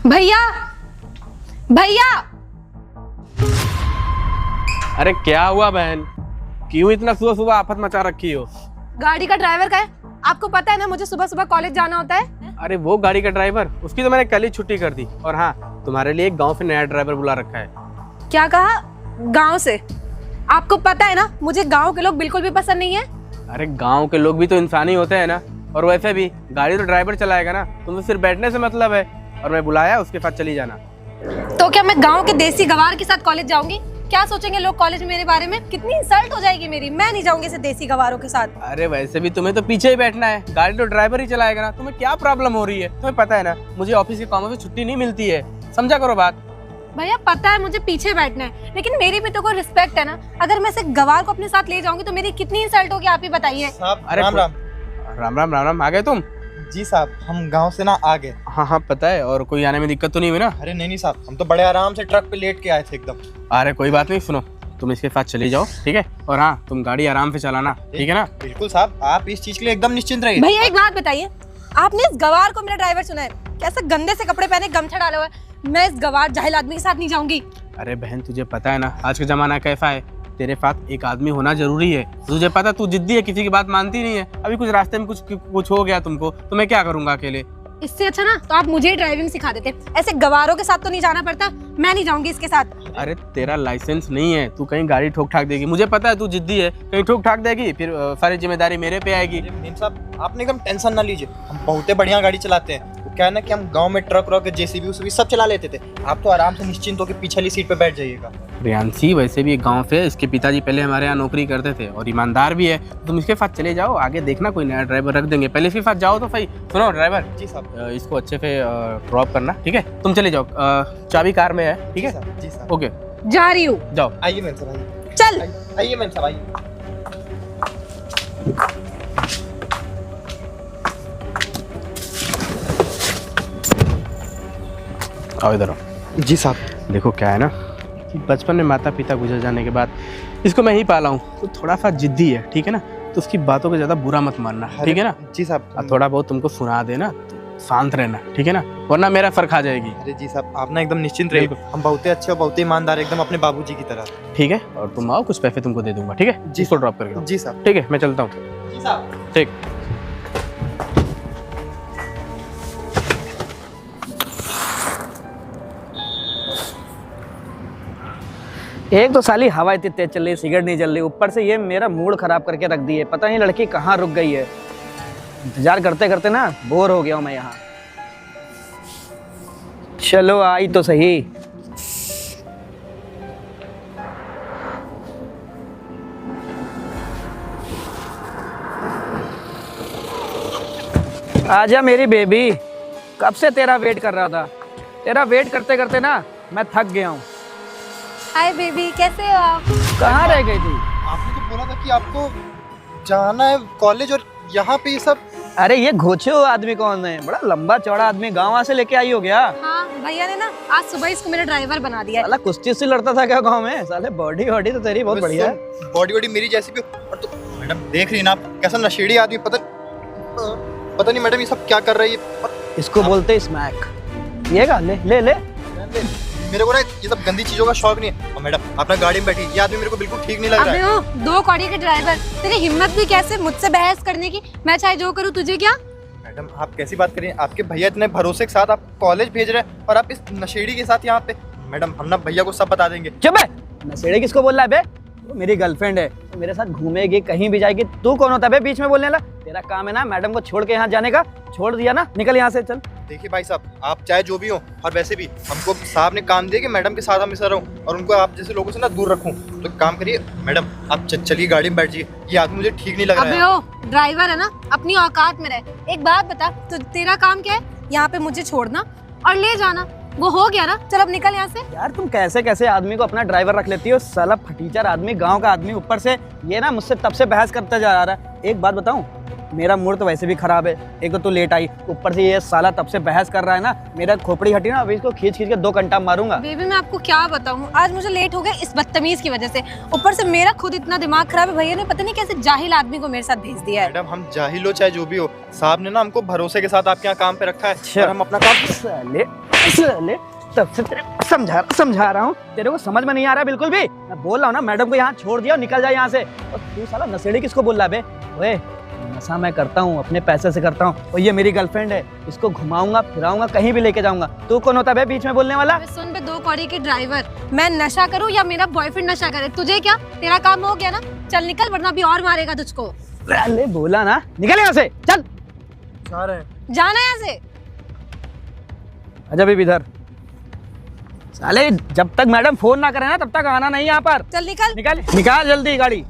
भैया भैया। अरे क्या हुआ बहन, क्यों इतना सुबह सुबह आफत मचा रखी हो? गाड़ी का ड्राइवर का है, आपको पता है ना मुझे सुबह सुबह कॉलेज जाना होता है। अरे वो गाड़ी का ड्राइवर, उसकी तो मैंने कल ही छुट्टी कर दी। और हाँ, तुम्हारे लिए एक गांव से नया ड्राइवर बुला रखा है। क्या कहा? गांव से? आपको पता है ना मुझे गांव के लोग बिल्कुल भी पसंद नहीं है। अरे गांव के लोग भी तो इंसान ही होते हैं ना। और वैसे भी गाड़ी तो ड्राइवर चलाएगा ना, तुम्हें सिर्फ बैठने से मतलब है। और मैं बुलाया, उसके साथ चली जाना। तो क्या मैं गांव के देसी गवार के साथ कॉलेज जाऊंगी? क्या सोचेंगे लोग कॉलेज में मेरे बारे में? कितनी इंसल्ट हो जाएगी मेरी। मैं नहीं जाऊंगी ऐसे देसी गवारों के साथ। अरे वैसे भी तुम्हें तो पीछे ही बैठना है, गाड़ी तो ड्राइवर ही चलाएगा ना। तुम्हें क्या प्रॉब्लम हो रही है? तुम्हें पता है ना मुझे ऑफिस के कामों से छुट्टी नहीं मिलती है, समझा करो बात। भैया पता है मुझे पीछे बैठना है, लेकिन मेरी भी तो कोई रिस्पेक्ट है ना। अगर मैं ऐसे गवार को अपने साथ ले जाऊंगी तो मेरी कितनी इंसल्ट होगी, आप ही बताइए। अरे राम राम राम राम राम राम। आ गए तुम? जी साहब, हम गांव से ना आ गए। हाँ हाँ पता है। और कोई आने में दिक्कत तो नहीं हुई ना? अरे नहीं साहब, हम तो बड़े आराम से ट्रक पे लेट के आए थे एकदम। अरे कोई बात नहीं, सुनो तुम इसके साथ चली जाओ, ठीक है? और हाँ, तुम गाड़ी आराम से चलाना, ठीक है ना? बिल्कुल साहब, आप इस चीज के लिए एकदम निश्चिंत रहिए। भैया एक बात बताइए, आपने इस गवार को मेरा ड्राइवर चुना है? कैसे गंदे से कपड़े पहने, गमछा डाला हुआ है। मैं इस गवार जाहिल आदमी के साथ नहीं जाऊंगी। अरे बहन, तुझे पता है ना आज का जमाना कैसा है। तेरे साथ एक आदमी होना जरूरी है। तुझे पता तू जिद्दी है, किसी की बात मानती नहीं है। अभी कुछ रास्ते में कुछ हो गया तुमको, तो मैं क्या करूंगा अकेले? इससे अच्छा ना तो आप मुझे ही ड्राइविंग सिखा देते। ऐसे गवारों के साथ तो नहीं जाना पड़ता। मैं नहीं जाऊंगी इसके साथ। अरे तेरा लाइसेंस नहीं है, तू कहीं गाड़ी ठोक ठाक देगी। मुझे पता है तू जिद्दी है, कहीं ठोक ठाक देगी, फिर सारी जिम्मेदारी मेरे पे आएगी। नीम साहब, आपने एकदम टेंशन ना लीजिए, हम बहुत बढ़िया गाड़ी चलाते हैं। वो क्या है ना कि हम गांव में ट्रक व्रक जेसीबी उसीबी सब चला लेते थे। आप तो आराम से निश्चिंत होकर पीछे वाली सीट पे बैठ जाइएगा। रियांसी वैसे भी एक गांव से, इसके पिताजी पहले हमारे यहाँ नौकरी करते थे और ईमानदार भी है। तुम इसके साथ चले जाओ, आगे देखना कोई नया ड्राइवर रख देंगे। पहले इसके साथ जाओ तो सही। सुनो ड्राइवर जी साहब। इसको अच्छे से ड्रॉप करना, ठीक है? तुम चले जाओ, चाबी कार में है, ठीक है? जी साहब। ओके जा रही हूँ। जाओ। आइए मैम साहब, आइए। चल। आइए मैम साहब, आइए। आओ इधर आओ। जी साहब। देखो क्या है ना कि बचपन में माता पिता गुजर जाने के बाद इसको मैं ही पाला हूँ, तो थोड़ा सा जिद्दी है, ठीक है ना? तो उसकी बातों को ज़्यादा बुरा मत मानना, ठीक है ना? जी साहब। और थोड़ा बहुत तुमको सुना देना तो शांत रहना, ठीक है ना? वरना मेरा फर्क आ जाएगी। अरे जी साहब, आप ना एकदम निश्चिंत रहिए। हम बहुत अच्छे और बहुत ईमानदार, एकदम अपने बाबूजी की तरह। ठीक है? और तुम आओ, कुछ पैसे तुमको दे दूंगा, ठीक है? जी। इसको ड्रॉप करके। जी साहब। ठीक है, मैं चलता हूँ। जी साहब। ठीक। एक तो साली हवा इतनी तेज चल रही, सिगरेट नहीं जल रही, ऊपर से ये मेरा मूड खराब करके रख दी है। पता नहीं लड़की कहाँ रुक गई है। इंतजार करते करते ना बोर हो गया हूँ मैं यहाँ। चलो आई तो सही। आजा मेरी बेबी, कब से तेरा वेट कर रहा था। तेरा वेट करते करते ना मैं थक गया हूँ। हाय बेबी, कैसे हो आप? कहाँ रह गई थी? आपने तो बोला था कि आपको जाना है कॉलेज, और यहाँ पे ये सब। अरे ये घोचे हो आदमी कौन है? बड़ा लंबा चौड़ा आदमी, गाँव से लेके आई हो गया? हाँ भैया ने ना आज सुबह इसको मेरा ड्राइवर बना दिया है। साला कुश्ती से लड़ता था क्या गाँव में? साले बॉडी वॉडी तो तेरी बहुत बढ़िया है। बॉडी वॉडी मेरी जैसी भी हो। और तो मैडम देख रही ना आप, कैसा नशेड़ी आदमी। पता नहीं मैडम ये सब क्या कर रही है। इसको बोलते स्मैक। ये का ले ले ले। मेरे को ना ये सब गंदी चीजों का शौक नहीं है। और मैडम अपना गाड़ी में बैठी, ये आदमी मेरे को बिल्कुल ठीक नहीं लग रहा अबे है। ओ, दो कौड़ी के ड्राइवर, तेरी हिम्मत भी कैसे मुझसे बहस करने की? मैं चाहे जो करूँ तुझे क्या? मैडम आप कैसी बात कर रही हैं? आपके भैया इतने भरोसे के साथ आप कॉलेज भेज रहे हैं और आप इस नशेड़ी के साथ यहाँ पे। मैडम हम ना भैया को सब बता देंगे। चुप है। नशेड़ी किसको बोल रहा है बे? वो मेरी गर्लफ्रेंड है, वो मेरे साथ घूमेगी, कहीं भी जाएगी। तू कौन होता है बे बीच में बोलने वाला? तेरा काम है ना मैडम को छोड़ के यहाँ जाने का। छोड़ दिया ना, निकल यहाँ से, चल। देखिए भाई साहब, आप चाहे जो भी हो, और वैसे भी हमको साहब ने काम दिया कि मैडम के साथ हमेशा रहूं और उनको आप जैसे लोगों से ना दूर रखूं। तो एक काम करिए मैडम, आप चलिए गाड़ी में बैठिए। ये आदमी मुझे ठीक नहीं लग रहा अबे है। ओ, ड्राइवर है ना, अपनी औकात में रहे। एक बात बता, तो तेरा काम क्या है? यहाँ पे मुझे छोड़ना और ले जाना। वो हो गया ना, चल अब निकल यहाँ से। यार तुम कैसे कैसे आदमी को अपना ड्राइवर रख लेती हो? साला फटीचर आदमी, गांव का आदमी, ऊपर से ये ना मुझसे तब से बहस करता जा रहा है। एक बात बताऊं, मेरा मूड तो वैसे भी खराब है, एक तो तू लेट आई, ऊपर से ये साला तब से बहस कर रहा है ना, मेरा खोपड़ी हटी ना, अभी इसको खींच खींच के 2 घंटा मारूंगा। बेबी मैं आपको क्या बताऊं, आज मुझे लेट हो गया इस बदतमीज की वजह से। ऊपर से मेरा खुद इतना दिमाग खराब है, भैया ने पता नहीं कैसे जाहिल आदमी को मेरे साथ भेज दिया है। मैडम हम जाहिल हो चाहे जो भी हो, साहब ने ना हमको भरोसे के साथ आपके यहाँ काम पे रखा है और हम अपना काम साले तब से तेरे समझा रहा हूँ, तेरे को समझ में नहीं आ रहा है बिल्कुल भी। मैं बोल रहा हूँ ना मैडम को यहाँ छोड़ दिया और निकल जाए यहाँ से, और तू साला नशेड़ी किसको बोल रहा है बे? ओए नशा मैं करता हूँ, अपने पैसे से करता हूँ, और ये मेरी गर्लफ्रेंड है, इसको घुमाऊंगा फिराऊंगा कहीं भी लेके जाऊंगा। तू कौन होता है बीच में बोलने वाला? सुन बे 2 कौड़ी की ड्राइवर, मैं नशा करूँ या मेरा बॉयफ्रेंड नशा करे, तुझे क्या? तेरा काम हो गया ना, चल निकल वरना अभी और मारेगा तुझको। अरे बोला ना निकल यहाँ से, चल। जाना यहाँ से। अच्छा भी इधर, साले जब तक मैडम फोन ना करे ना तब तक आना नहीं यहाँ पर। चल निकल। निकाल जल्दी गाड़ी।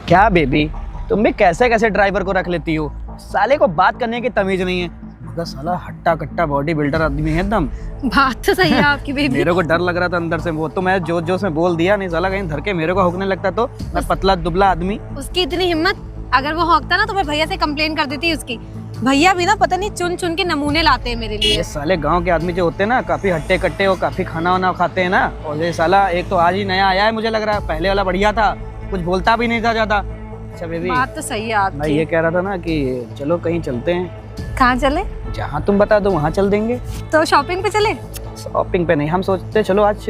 क्या बेबी तुम भी कैसे कैसे ड्राइवर को रख लेती हो? साले को बात करने की तमीज नहीं है, मगर साला हट्टा कट्टा बॉडी बिल्डर आदमी है एकदम। बात तो सही है आपकी बेबी। मेरे को डर लग रहा था अंदर से, वो तो मैं जोश जोश में बोल दिया, नहीं साला कहीं धर के मेरे को हौकने लगता तो। मैं पतला दुबला आदमी। उसकी इतनी हिम्मत, अगर वो हौकता ना तो मैं भैया से कंप्लेन कर देती उसकी। भैया भी ना पता नहीं चुन चुन के नमूने लाते हैं मेरे लिए। ये साले गांव के आदमी जो होते हैं ना, काफी हट्टे कट्टे और काफी खाना वाना खाते हैं ना, और ये साला एक तो आज ही नया आया है, मुझे लग रहा है पहले वाला बढ़िया था, कुछ बोलता भी नहीं था ज्यादा। अच्छा बेबी बात तो सही है मैं आपकी। ये कह रहा था ना कि चलो कहीं चलते हैं। कहाँ चले? जहाँ तुम बता दो वहाँ चल देंगे। तो शॉपिंग पे चले? शॉपिंग पे नहीं, हम सोचते चलो आज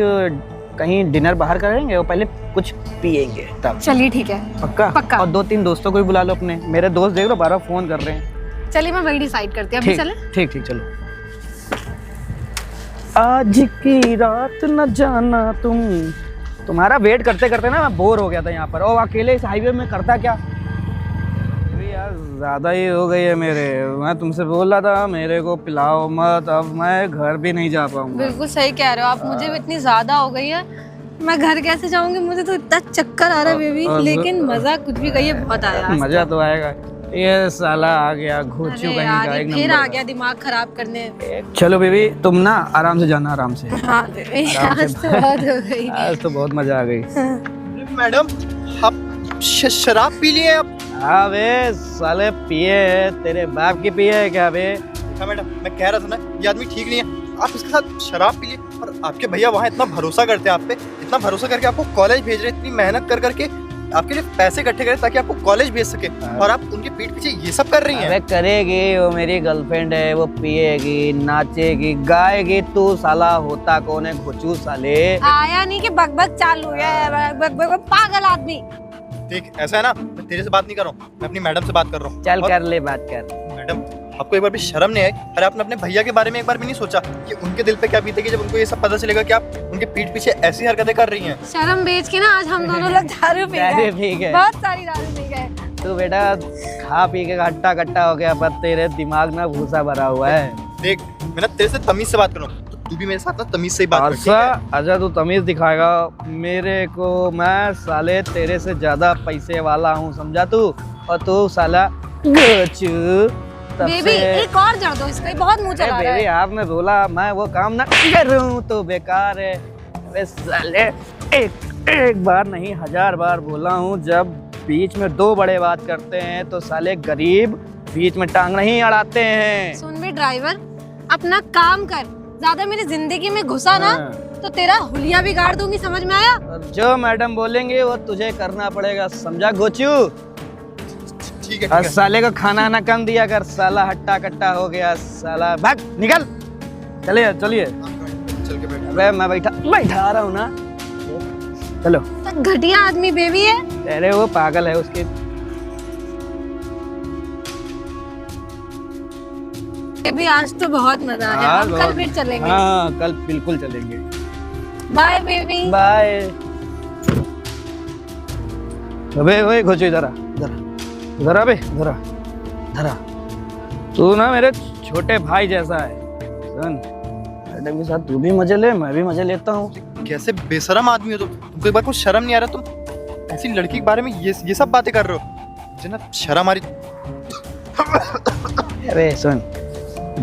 कहीं डिनर बाहर करेंगे और पहले कुछ पिएंगे तब। चलिए ठीक है। पक्का। और 2-3 दोस्तों को भी बुला लो अपने, मेरे दोस्त देख लो 12 फोन कर रहे हैं। चलिए मैं वही डिसाइड करती हूँ, अभी चले? ठीक चलो। आज की रात न जाना तुम, तुम्हारा वेट करते करते ना मैं बोर हो गया था यहाँ पर, और अकेले इस हाईवे में करता क्या? अरे यार ज्यादा ही हो गई है मेरे, मैं तुमसे बोल रहा था मेरे को पिलाओ मत, अब मैं घर भी नहीं जा पाऊंगा। बिल्कुल सही कह रहे हो आप, मुझे भी इतनी ज्यादा हो गई है, मैं घर कैसे जाऊंगी? मुझे तो इतना चक्कर आ रहा है बेबी, लेकिन मजा कुछ भी कहिए बहुत आया। मजा तो आएगा। ये साला आ गया घोचू कहीं का, एक फिर नंबर आ गया दिमाग खराब करने। चलो बेबी तुम ना आराम से जाना, आराम से। हाँ बेबी आज तो बहुत हो गई। आज तो बहुत मजा आ गई। मैडम आप शराब पी लिए आप? हाँ बे साले पिए है, तेरे बाप की पिए है क्या बे? हाँ मैडम मैं कह रहा था ना ये आदमी ठीक नहीं है, आप इसके साथ शराब पी लिए, और आपके भैया वहाँ इतना भरोसा करते हैं आप पे, इतना भरोसा करके आपको कॉलेज भेज रहे हैं, इतनी मेहनत कर करके आपके लिए पैसे इकट्ठे करें ताकि आपको कॉलेज भेज सके, और आप उनके पीठ पीछे ये सब कर रही हैं। अबे करेगी, वो मेरी गर्लफ्रेंड है, वो पिएगी नाचेगी गाएगी, तू साला होता कौन है घोचू साले? आया नहीं कि बकबक चालू है, बक पागल आदमी। देख ऐसा है ना, मैं तेरे से बात नहीं कर रहा हूँ, मैं अपनी मैडम से बात कर रहा हूँ। चल और कर ले बात कर। मैडम आपको एक बार भी शर्म नहीं आई? अरे आपने अपने भैया के बारे में एक बार भी नहीं सोचा कि उनके दिल पे क्या बीतेगी जब उनको ये सब पता चलेगा कि आप उनके पीठ पीछे ऐसी हरकतें कर रही हैं? शर्म बेच के ना आज हम दोनों लोग दारू पी गए, बहुत सारी दारू पी गए। तू बेटा खा पी के हट्टा कट्टा हो गया, पर तेरे दिमाग में भूसा भरा हुआ है। देख मैं ना तेरे से तमीज से बात कर रहा हूँ, तो तू भी मेरे साथ ना तमीज से ही बात कर, ठीक है? अच्छा तू तमीज दिखाएगा मेरे को? मैं साले तेरे से ज्यादा पैसे वाला हूँ समझा तू, और तू साला घोचू। बेबी एक और जड़ दो इसका, बहुत मुंह चला रहा है। आपने बोला मैं वो काम ना करूं तो बेकार है। अबे साले एक बार नहीं 1000 बार बोला हूँ, जब बीच में 2 बड़े बात करते हैं तो साले गरीब बीच में टांग नहीं अड़ाते हैं। सुन बे ड्राइवर, अपना काम कर, ज्यादा मेरी जिंदगी में घुसा ना तो तेरा हुलिया बिगाड़ दूंगी, समझ में आया? जो मैडम बोलेंगे वो तुझे करना पड़ेगा, समझा घोचू? ठीक है। साले को खाना ना कम दिया कर, साला हट्टा कट्टा हो गया साला। भाग निकल, चलिए चल के बैठ। अबे मैं बैठा रहा हूँ ना, चलो। तो घटिया आदमी बेबी है। अरे वो पागल है उसके। बेबी आज तो बहुत मजा आया, हम कल फिर चलेंगे। हाँ कल बिल्कुल चलेंगे। Bye baby. बाय। अबे ओए घोचू इधर आ, इधर आ बे, इधर आ। तू ना मेरे छोटे भाई जैसा है, सुन मैडम के साथ तू भी मजे ले, मैं भी मजे लेता हूँ। कैसे बेशरम आदमी हो तुमको एक बार कुछ शर्म नहीं आ रहा? तुम ऐसी लड़की के बारे में ये सब बातें कर रहे हो, मुझे ना शर्म आ रही। अरे सुन,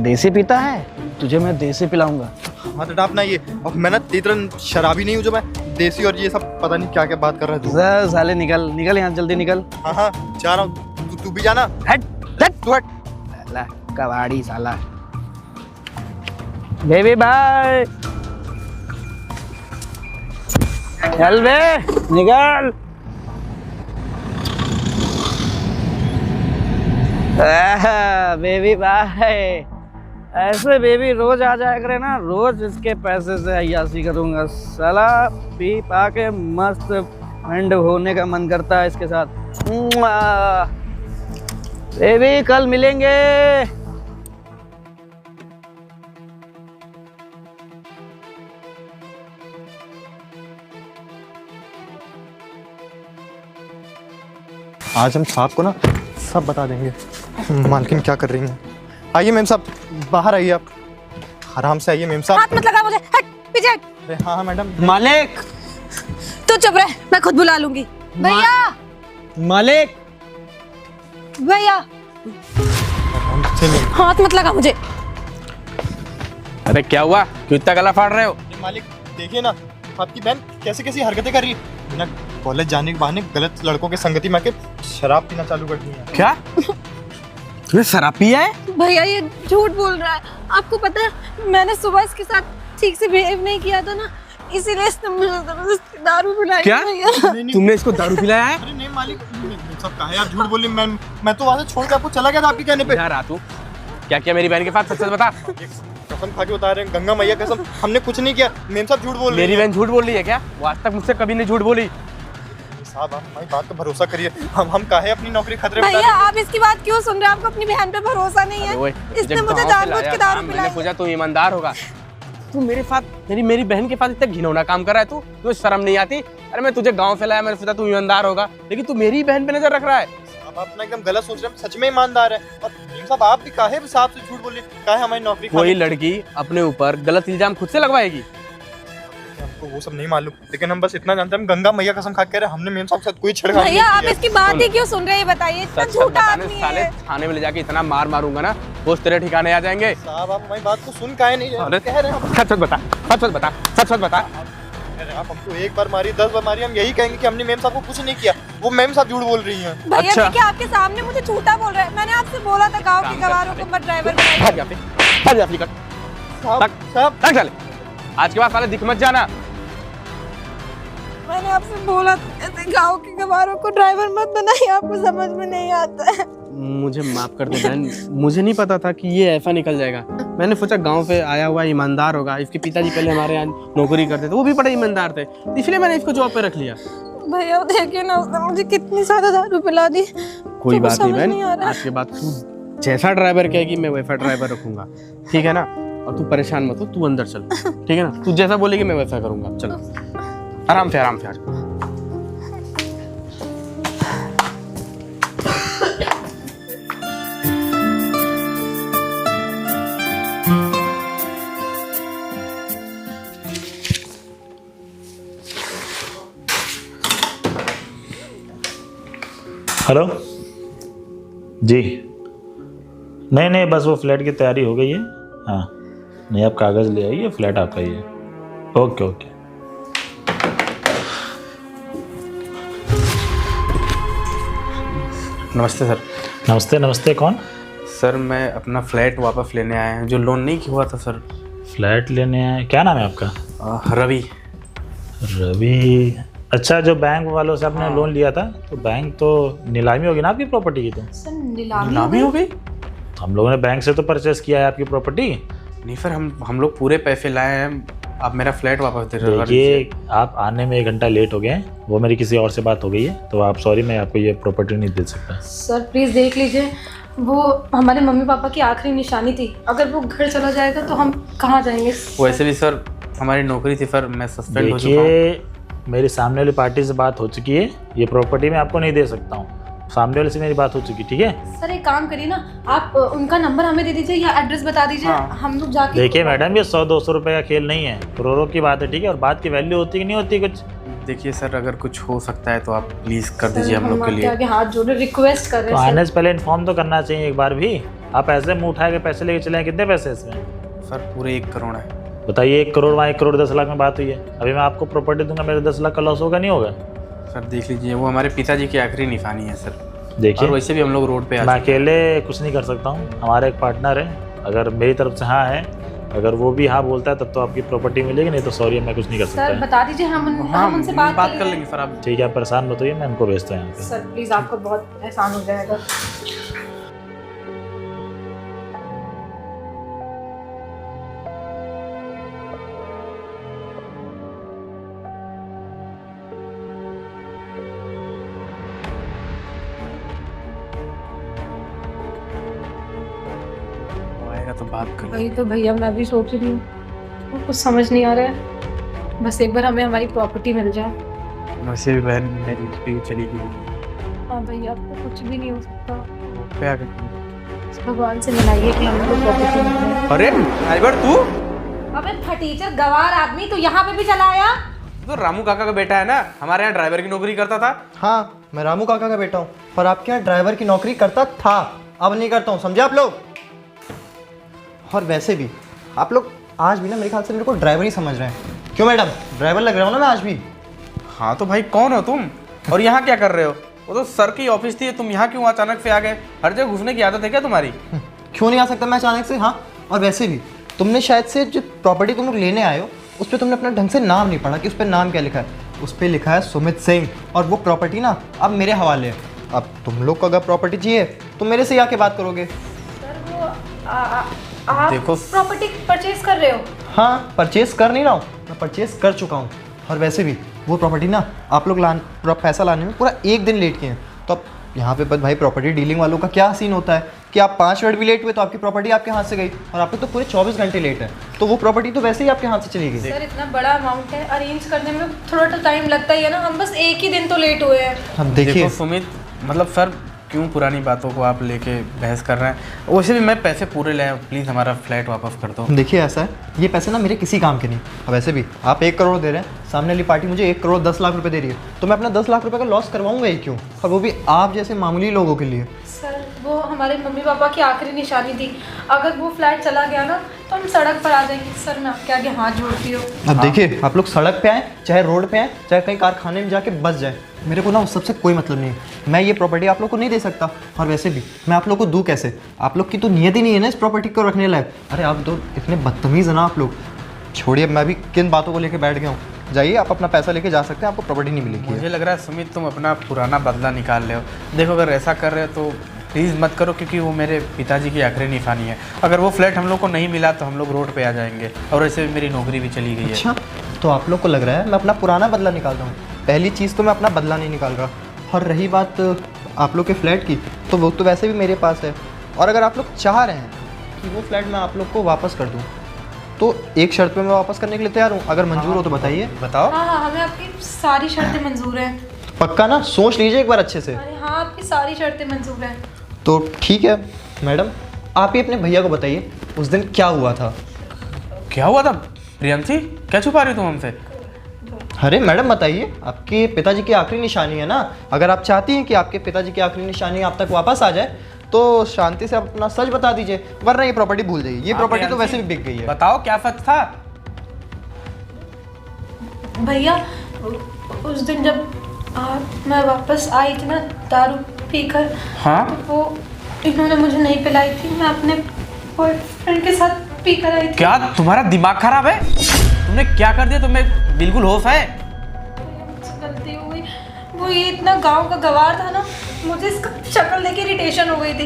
देसी पीता है तुझे मैं देसी पिलाऊंगा। हाथ हटा अपना ये, और मैं ना तेरी तरह शराबी नहीं हूँ जो मैं देसी और ये सब पता नहीं क्या क्या बात कर रहा है तू। सर साले निकल निकल यहाँ जल्दी निकल। हाँ हाँ जा रहा हूँ, तू भी जाना। हट हट तू हट। साला कबाड़ी साला। Baby bye. चल बे निकल। Baby bye. ऐसे बेबी रोज आ जाया करे ना, रोज इसके पैसे से अय्यासी करूंगा। साला पी पा के मस्त एंड होने का मन करता है इसके साथ। बेबी कल मिलेंगे। आज हम साहब को ना सब बता देंगे मालकिन क्या कर रही है। आइए मैम साहब, बाहर आइए आप, आराम से आइए मैम साहब। हाथ मत लगा मुझे, हट पीछे हट। अरे हाँ हाँ मैडम। मालिक तू चुप रह, मैं खुद बुला लूंगी। भैया मालिक भैया हमसे नहीं। हाथ मत लगा मुझे। अरे क्या हुआ, क्यों इतना गला फाड़ रहे हो? मालिक देखिए ना आपकी बहन कैसी कैसी हरकतें कर रही है। बिना कॉलेज जाने के बहाने गलत लड़कों के संगति में आके शराब पीना चालू कर दी है। क्या तूने शराब पिया है? भैया ये झूठ बोल रहा है। आपको पता है मैंने सुबह इसके साथ ठीक से बिहेव नहीं किया था ना, इसीलिए इसने मुझे जबरदस्ती दारू पिलाई। क्या? भैया तुमने इसको दारू पिलाया है? अरे नहीं मालिक, सब कहा है आप झूठ बोली। मैं तो वहाँ से छोड़ के आपको चला गया था आपके कहने पे। इधर आ तू, क्या किया मेरी बहन के साथ, सच सच बता। कसम खा के बता रहे हैं, गंगा मैया कसम, हमने कुछ नहीं किया। मेम साहब झूठ बोल रही मेरी बहन झूठ बोल रही है क्या? वो आज तक मुझसे कभी नहीं झूठ बोली। साहब आप हमारी बात पे भरोसा करिए। हम काहे अपनी नौकरी खतरे में भैया डालें? आप इसकी बात क्यों सुन रहे हैं? आपको अपनी बहन पे भरोसा नहीं है। इसने मुझे जानबूझ के दारू मैंने पिलाई। सोचा तू ईमानदार होगा। तू मेरे साथ मेरी बहन के साथ इतना घिनौना काम कर रहा है। तू तुझे शर्म नहीं आती? अरे मैं तुझे गांव से लाया, मैंने सोचा तू ईमानदार होगा, लेकिन तू मेरी बहन पे नजर रख रहा है। आप अपना एकदम गलत सोच रहे हैं, सच में ईमानदार है। और मेम साहब आप भी काहे साहब से झूठ बोल रहे हैं? काहे हमारी नौकरी कोई लड़की अपने ऊपर गलत इल्जाम खुद से लगवाएगी? हमको वो सब नहीं मालूम, लेकिन हम बस इतना जानते हैं, हम गंगा मैया कसम खा के कह रहे हैं, हमने मेम साहब के साथ कोई छेड़खानी नहीं भैया आप की है। इसकी बात ही क्यों सुन रहे हैं? ये बताइए, इतना सच सच झूठा बताने आदमी साले, है। थाने में ले जाके इतना मार मारूंगा ना, वो तेरे ठिकाने आ जाएंगे। साहब आप हमारी बात को सुन काहे नहीं रहे? अरे कह रहे हैं हम। सच सच बता, सच सच बता, सच सच बता। कह रहे हैं, आप हमको एक बार मारी 10 बार मारी, हम यही कहेंगे कि हमने मेम साहब को कुछ नहीं किया। वो मेम साहब झूठ बोल रही हैं। भैया अच्छा। देखिए आपके सामने मुझे झूठा बोल रहा है। मैंने आपसे बोला था गाँव के गवारों को मत ड्राइवर बनाइए। भाग यहाँ पे, भाग यहाँ पे, निकल। साहब भाग साले, आज के बाद साले दिख मत जाना। मैंने आपसे बोला था ऐसे गाँव के गवारों को ड्राइवर मत बनाइए, आपको समझ में नहीं आता है। मुझे माफ कर दे बहन, मुझे नहीं पता था कि ये ऐसा निकल जाएगा। मैंने सोचा गांव से आया हुआ ईमानदार होगा। इसके पिताजी पहले हमारे यहाँ नौकरी करते थे, वो भी बड़े ईमानदार थे, इसलिए मैंने इसको जॉब पे रख लिया। भैया देखिए ना, उसने मुझे कितनी ज्यादा दारू पिला दी। कोई तो बात नहीं समझ नहीं आ बहन, रहा। आज के बाद तू जैसा ड्राइवर कहेगी मैं वैसा ड्राइवर रखूंगा, ठीक है ना? और तू परेशान मत हो, तू अंदर चल, ठीक है ना? तू जैसा बोलेगी मैं वैसा करूंगा। चलो आराम से आराम से आज। हेलो जी। नहीं नहीं बस वो फ्लैट की तैयारी हो गई है। हाँ नहीं आप कागज़ ले आइए, फ्लैट आपका ही है। Okay okay. नमस्ते सर। नमस्ते नमस्ते। कौन? सर मैं अपना फ्लैट वापस लेने आया हूँ, जो लोन नहीं किया हुआ था सर। फ्लैट लेने आए? क्या नाम है आपका? रवि। रवि। अच्छा, जो बैंक वालों से आपने लोन लिया था, तो बैंक तो नीलामी होगी ना आपकी प्रॉपर्टी की? तो सर नीलामी नीलामी हो गई? तो हम लोगों ने बैंक से तो परचेस किया है आपकी प्रॉपर्टी। नहीं सर, हम लोग पूरे पैसे लाए हैं, आप मेरा फ्लैट वापस दे रहे हो। देखिए आप आने में 1 घंटा लेट हो गए हैं, वो मेरी किसी और से बात हो गई है, तो आप सॉरी, मैं आपको ये प्रॉपर्टी नहीं दे सकता। सर प्लीज देख लीजिए, वो हमारे मम्मी पापा की आखिरी निशानी थी। अगर वो घर चला जाएगा तो हम कहाँ जाएंगे? वैसे भी सर हमारी नौकरी थी सर, मैं सस्पेंड हो चुका हूँ। देखिए मेरी सामने वाली पार्टी से बात हो चुकी है, ये प्रॉपर्टी मैं आपको नहीं दे सकता हूँ। सामने वाले से मेरी बात हो चुकी, ठीक है? सर एक काम करिए ना, आप उनका नंबर हमें दे दीजिए या एड्रेस बता दीजिए। हाँ। हम लोग जाके। देखिए मैडम, ये 100-200 रुपए का खेल नहीं है, करोड़ों की बात है, ठीक है? और बात की वैल्यू होती कि नहीं होती कुछ? देखिए सर, अगर कुछ हो सकता है तो आप प्लीज कर दीजिए हम लोग के आपके लिए। आगे हाथ जोड़े रिक्वेस्ट कर तो रहे हैं आने से पहले इन्फॉर्म तो करना चाहिए एक बार भी। आप ऐसे मुंह उठा के पैसे लेके चले हैं, कितने पैसे इसमें? सर पूरे 1 करोड़ है। बताइए, 1 करोड़ वहाँ 1 करोड़ 10 लाख में बात हुई है। अभी मैं आपको प्रॉपर्टी दूंगा, मेरे 10 लाख का लॉस होगा नहीं होगा? सर देख लीजिए, वो हमारे पिताजी की आखिरी निशानी है सर। देखिए, और वैसे भी हम लोग रोड पे मैं अकेले कुछ नहीं कर सकता हूँ, हमारा एक पार्टनर है। अगर मेरी तरफ से हाँ है, अगर वो भी हाँ बोलता है तब तो आपकी प्रॉपर्टी मिलेगी, नहीं तो सॉरी मैं कुछ नहीं कर सर सकता। बता दीजिए, हम उनसे बात कर लेंगे सर। आप ठीक है, आप परेशान मत होइए, मैं उनको भेजता हूँ यहाँ पे। सर प्लीज, आपको बहुत एहसान हो जाएगा। आएगा तो बात कर वही तो भैया मैं भी सोच रही हूँ, कुछ समझ नहीं आ रहा है। बस एक बार हमें हमारी प्रॉपर्टी मिल जाए। वैसे भी बहन मेरी भी चली गई। हाँ भैया, अब तो कुछ भी नहीं हो सकता। क्या करती? भगवान से मिलाइए कि हमको प्रॉपर्टी मिल जाए। अरे ड्राइवर तू अबे फटीचर गवार आदमी, तू यहाँ पे भी चला आया? तो रामू काका का बेटा है ना, हमारे यहाँ ड्राइवर की नौकरी करता था। हाँ, मैं रामू काका का बेटा हूँ, पर आपके यहाँ ड्राइवर की नौकरी करता था, अब नहीं करता हूँ, समझे आप लोग? और वैसे भी आप लोग आज भी ना मेरे ख्याल से मेरे को ड्राइवर ही समझ रहे हैं। क्यों मैडम, ड्राइवर लग रहा हूँ ना मैं आज भी? हाँ तो भाई कौन हो तुम, और यहाँ क्या कर रहे हो? वो तो सर की ऑफिस थी, तुम यहाँ क्यों अचानक से आ गए? हर जगह घुसने की आदत है क्या तुम्हारी? क्यों नहीं आ सकता मैं अचानक से? हाँ, और वैसे भी तुमने शायद से जो प्रॉपर्टी तुम लोग लेने आए हो उस पर तुमने अपना ढंग से नाम नहीं पढ़ा कि उस पर नाम क्या लिखा है। उस पर लिखा है सुमित सिंह, और वो प्रॉपर्टी ना अब मेरे हवाले है। अब तुम लोग को अगर प्रॉपर्टी चाहिए तो मेरे से ही आके बात करोगे। सर वो आप देखो प्रॉपर्टी परचेज कर रहे हो? हाँ, परचेस कर नहीं रहा हूँ, मैं परचेस कर चुका हूँ। और वैसे भी वो प्रॉपर्टी ना आप लोग पैसा लाने में पूरा 1 दिन लेट किए हैं। तो अब यहाँ पे बस भाई प्रॉपर्टी डीलिंग वालों का क्या सीन होता है कि आप 5 मिनट भी लेट हुए तो आपकी प्रॉपर्टी आपके हाथ से गई, और आप लोग तो पूरे 24 घंटे लेट है, तो वो प्रॉपर्टी तो वैसे ही आपके हाथ से चली गई। सर इतना बड़ा अमाउंट है, अरेंज करने में थोड़ा तो टाइम लगता ही है ना, हम बस 1 ही दिन तो लेट हुए हैं। अब देखिए देखो सुमित, मतलब सर क्यों पुरानी बातों को आप लेके बहस कर रहे हैं? वैसे भी मैं पैसे पूरे ले आया, प्लीज़ हमारा फ्लैट वापस कर दो। देखिए ऐसा है, ये पैसे ना मेरे किसी काम के नहीं। अब वैसे भी आप 1 करोड़ दे रहे हैं, सामने वाली पार्टी मुझे 1 करोड़ 10 लाख रुपए दे रही है, तो मैं अपना 10 लाख रुपए का लॉस करवाऊंगा ही क्यों, और वो भी आप जैसे मामूली लोगों के लिए। सर वो हमारे मम्मी पापा की आखिरी निशानी थी, अगर वो फ्लैट चला गया ना तो हम सड़क पर आ जाएंगे। सर मैं आपके आगे हाथ जोड़ती हूँ। अब देखिए, आप लोग सड़क पे आए, चाहे रोड पे आए, चाहे कहीं कारखाने में जाके बस जाए, मेरे को ना उस सबसे कोई मतलब नहीं है। मैं ये प्रॉपर्टी आप लोग को नहीं दे सकता, और वैसे भी मैं आप लोग को दूँ कैसे? आप लोग की तो नियत ही नहीं है ना इस प्रॉपर्टी को रखने लायक। अरे आप तो इतने बदतमीज़ है ना आप लोग। छोड़िए, मैं भी किन बातों को लेकर बैठ गया हूँ। जाइए, आप अपना पैसा लेके जा सकते हैं, आपको प्रॉपर्टी नहीं मिलेगी। मुझे लग रहा है सुमित तुम अपना पुराना बदला निकाल रहे हो। देखो अगर ऐसा कर रहे हो तो प्लीज़ मत करो, क्योंकि वो मेरे पिताजी की आखिरी निशानी है। अगर वो फ्लैट हम लोग को नहीं मिला तो हम लोग रोड पे आ जाएंगे, और ऐसे भी मेरी नौकरी भी चली गई है। अच्छा, तो आप लोग को लग रहा है मैं अपना पुराना बदला निकाल रहा हूँ? पहली चीज़ तो मैं अपना बदला नहीं निकाल रहा, और रही बात आप लोग के फ्लैट की, तो वो तो वैसे भी मेरे पास है। और अगर आप लोग चाह रहे हैं कि वो फ्लैट मैं आप लोग को वापस कर दूँ, तो एक शर्त पे मैं वापस करने के लिए तैयार हूँ। अगर मंजूर हो तो बताइए। बताओ। हाँ हाँ, हमें आपकी सारी शर्तें मंजूर हैं। पक्का ना? सोच लीजिए एक बार अच्छे से। अरे हाँ, आपकी सारी शर्तें मंजूर हैं। तो ठीक है मैडम, आप ही अपने भैया को बताइए उस दिन क्या हुआ था। क्या हुआ था प्रियंशी? क्या छुपा रही हो तुम हमसे? अरे मैडम बताइए, आपके पिताजी की आखिरी निशानी है ना। अगर आप चाहती हैं कि आपके पिताजी की आखिरी निशानी आप तक वापस आ जाए तो शांति से आप अपना सच बता दीजिए, वरना ये प्रॉपर्टी भूल जाइए। ये प्रॉपर्टी तो वैसे भी बिक गई है। बताओ क्या सच था? भैया उस दिन जब मैं वापस आई थी ना दारू पीकर, हाँ? तो वो इन्होंने मुझे नहीं पिलाई थी, मैं अपने बॉयफ्रेंड के साथ पीकर आई थी। क्या तुम्हारा दिमाग खराब है? तुमने क्या कर दिया? तुम्हें बिल्कुल होश है? मुझसे गलती हो गई। वो ये इतना गांव का गवार था ना, मुझे इसका शक्ल देख के इरिटेशन हो गई थी,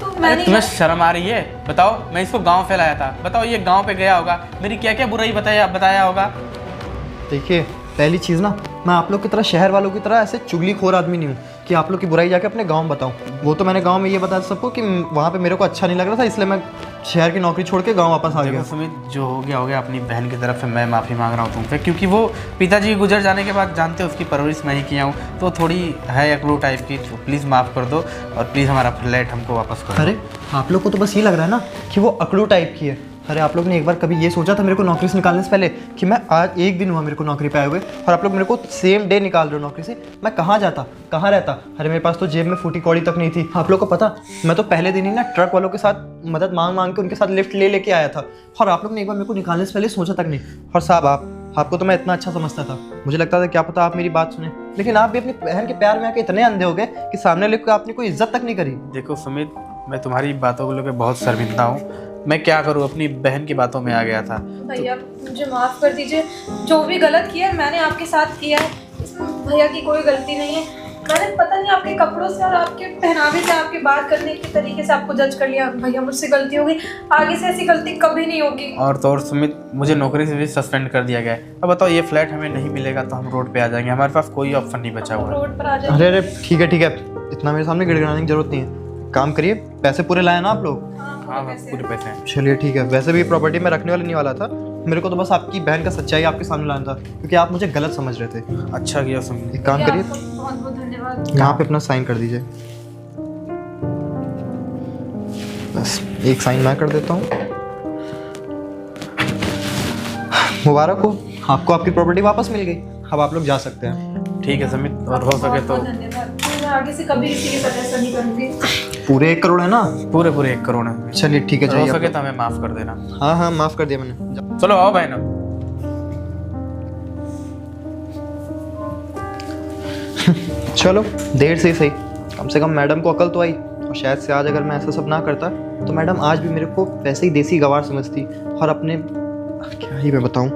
तो मैंने तुम्हें शर्म आ रही है? बताओ, मैं इसको गांव फैलाया था, बताओ ये गांव पे गया होगा, मेरी क्या क्या बुराई बताया होगा। देखिए, पहली चीज़ ना, मैं आप लोग की तरह शहर वालों की तरह ऐसे चुगलीखोर आदमी नहीं हूँ कि आप लोग की बुराई जाके अपने गांव में बताऊँ। वो तो मैंने गांव में ये बताया सबको कि वहाँ पे मेरे को अच्छा नहीं लग रहा था, इसलिए मैं शहर की नौकरी छोड़ के गांव वापस आ गया। देखो सुमित, जो हो गया, अपनी बहन की तरफ से मैं माफ़ी मांग रहा हूँ तुमसे, क्योंकि वो पिताजी गुजर जाने के बाद जानते हो उसकी परवरिश मैं ही किया हूँ, तो थोड़ी है अकड़ू टाइप की, तो प्लीज़ माफ़ कर दो, और प्लीज़ हमारा फ्लैट हमको वापस कर दो। अरे आप लोग को तो बस ये लग रहा है ना कि वो अकड़ू टाइप की है, अरे आप लोग ने एक बार कभी ये सोचा था मेरे को नौकरी से निकालने से पहले कि मैं आज एक दिन हुआ मेरे को नौकरी पे आए हुए और आप लोग मेरे को सेम डे निकाल रहे हो नौकरी से? मैं कहाँ जाता, कहाँ रहता? अरे मेरे पास तो जेब में फूटी कौड़ी तक नहीं थी। आप लोग को पता, मैं तो पहले दिन ही ना ट्रक वालों के साथ मदद मांग मांग के उनके साथ लिफ्ट लेके आया था और आप लोग ने एक बार मेरे को निकालने से पहले सोचा तक नहीं। और साहब आपको तो मैं इतना अच्छा समझता था, मुझे लगता था क्या पता आप मेरी बात सुने, लेकिन आप भी अपनी बहन के प्यार में आके इतने अंधे हो गए कि सामने वाले को आपने कोई इज्जत तक नहीं करी। देखो सुमित, मैं तुम्हारी बातों को लेकर बहुत शर्मिंदा हूँ। मैं क्या करूँ, अपनी बहन की बातों में आ गया था। भैया मुझे माफ़ कर दीजिए, जो भी गलत किया मैंने आपके साथ किया है, इसमें भैया की कोई गलती नहीं है। मैंने पता नहीं आपके कपड़ों से और आपके पहनावे से, आपके बात करने के तरीके से आपको जज कर लिया। भैया मुझसे गलती हो गई, आगे से ऐसी गलती कभी नहीं होगी। और तो और सुमित, मुझे नौकरी से भी सस्पेंड कर दिया गया है। अब बताओ, ये फ्लैट हमें नहीं मिलेगा तो हम रोड पे आ जाएंगे, हमारे पास कोई ऑप्शन नहीं बचा हुआ है। रोड पर आ जाए। अरे ठीक है, इतना मेरे सामने गिड़गिड़ाने की जरूरत नहीं है। काम करिए, पैसे पूरे लाए ना आप लोग? हाँ, पूरे पैसे हैं। चलिए ठीक है। वैसे भी प्रॉपर्टी में रखने वाला नहीं वाला था, मेरे को तो बस आपकी बहन का सच्चाई आपके सामने लाना था, क्योंकि आप मुझे गलत समझ रहे थे। अच्छा किया सुमित। एक काम करिए, बहुत बहुत धन्यवाद। यहाँ पे अपना साइन कर दीजिए। बस एक साइन मैं कर देता हूँ। मुबारक हो, आपको आपकी प्रॉपर्टी वापस मिल गई। अब आप लोग जा सकते हैं। ठीक है सुमित, और हो सके तो धन्यवाद। मैं आगे से कभी किसी के साथ ऐसा नहीं करूँगी। पूरे 1 करोड़ है ना? पूरे 1 करोड़ है। चलिए ठीक है, हो जाइए। सके तो हमें माफ कर देना। हाँ माफ कर दिया मैंने। चलो आओ बहन। चलो देर से ही सही, कम से कम मैडम को अकल तो आई। और शायद से आज अगर मैं ऐसा सब ना करता तो मैडम आज भी मेरे को वैसे ही देसी गवार समझती और अपने, क्या ही मैं बताऊं,